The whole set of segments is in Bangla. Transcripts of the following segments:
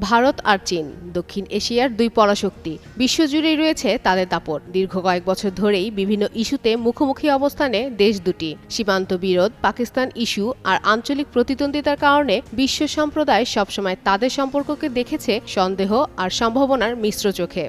ভারত আর চীন দক্ষিণ এশিয়ার দুই পরাশক্তি। বিশ্বজুড়েই রয়েছে তাদের দাপট। দীর্ঘ কয়েক বছর ধরেই বিভিন্ন ইস্যুতে মুখোমুখি অবস্থানে দেশ দুটি। সীমান্ত বিরোধ, পাকিস্তান ইস্যু আর আঞ্চলিক প্রতিদ্বন্দ্বিতার কারণে বিশ্ব সম্প্রদায় সবসময় তাদের সম্পর্ককে দেখেছে সন্দেহ আর সম্ভাবনার মিশ্র চোখে।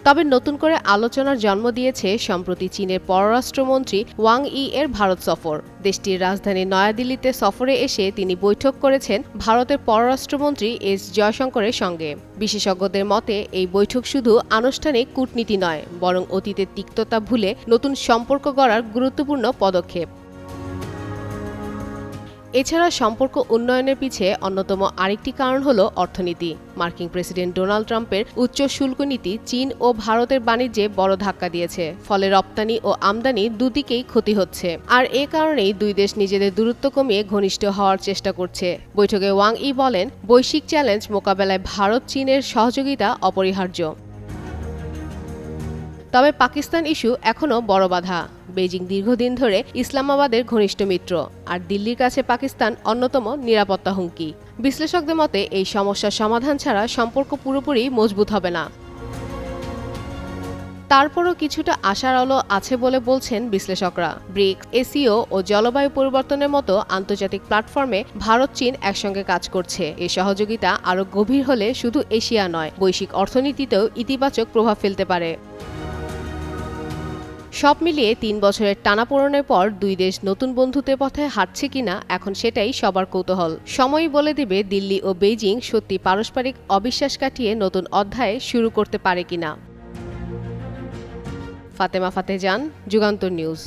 তবে নতুন করে আলোচনার জন্ম দিয়েছে সম্প্রতি চীনের পররাষ্ট্রমন্ত্রী ওয়াং ই এর ভারত সফর। দেশটির রাজধানী নয়াদিল্লিতে সফরে এসে তিনি বৈঠক করেছেন ভারতের পররাষ্ট্রমন্ত্রী এস জয়শঙ্করের সঙ্গে। বিশেষজ্ঞদের মতে এই বৈঠক শুধু আনুষ্ঠানিক কূটনীতি নয়, বরং অতীতের তিক্ততা ভুলে নতুন সম্পর্ক গড়ার গুরুত্বপূর্ণ পদক্ষেপ। এছাড়া সম্পর্ক উন্নয়নের পিছে অন্যতম আরেকটি কারণ হল অর্থনীতি। মার্কিন প্রেসিডেন্ট ডোনাল্ড ট্রাম্পের উচ্চ শুল্ক নীতি চীন ও ভারতের বাণিজ্যে বড় ধাক্কা দিয়েছে। ফলে রপ্তানি ও আমদানি দুদিকেই ক্ষতি হচ্ছে। আর এ কারণেই দুই দেশ নিজেদের দূরত্ব কমিয়ে ঘনিষ্ঠ হওয়ার চেষ্টা করছে। বৈঠকে ওয়াং ই বলেন, বৈশ্বিক চ্যালেঞ্জ মোকাবেলায় ভারত চীনের সহযোগিতা অপরিহার্য। তবে পাকিস্তান ইস্যু এখনও বড় বাধা। বেজিং দীর্ঘদিন ধরে ইসলামাবাদের ঘনিষ্ঠ মিত্র, আর দিল্লির কাছে পাকিস্তান অন্যতম নিরাপত্তা হুমকি। বিশ্লেষকদের মতে এই সমস্যার সমাধান ছাড়া সম্পর্ক পুরোপুরি মজবুত হবে না। তারপরও কিছুটা আশার আলো আছে বলে বলছেন বিশ্লেষকরা। ব্রিক্স, এসিও ও জলবায়ু পরিবর্তনের মতো আন্তর্জাতিক প্ল্যাটফর্মে ভারত চীন একসঙ্গে কাজ করছে। এই সহযোগিতা আরও গভীর হলে শুধু এশিয়া নয়, বৈশ্বিক অর্থনীতিতেও ইতিবাচক প্রভাব ফেলতে পারে। সব মিলিয়ে ৩ বছরের টানাপোড়েনের পর দুই দেশ নতুন বন্ধুত্বের পথে হাঁটছে কিনা এখন সেটাই সবার কৌতূহল। সময়ই বলে দেবে দিল্লি ও বেইজিং সত্যি পারস্পরিক অবিশ্বাস কাটিয়ে নতুন অধ্যায় শুরু করতে পারে কিনা। ফাতেমা ফাতেজান, যুগান্তর নিউজ।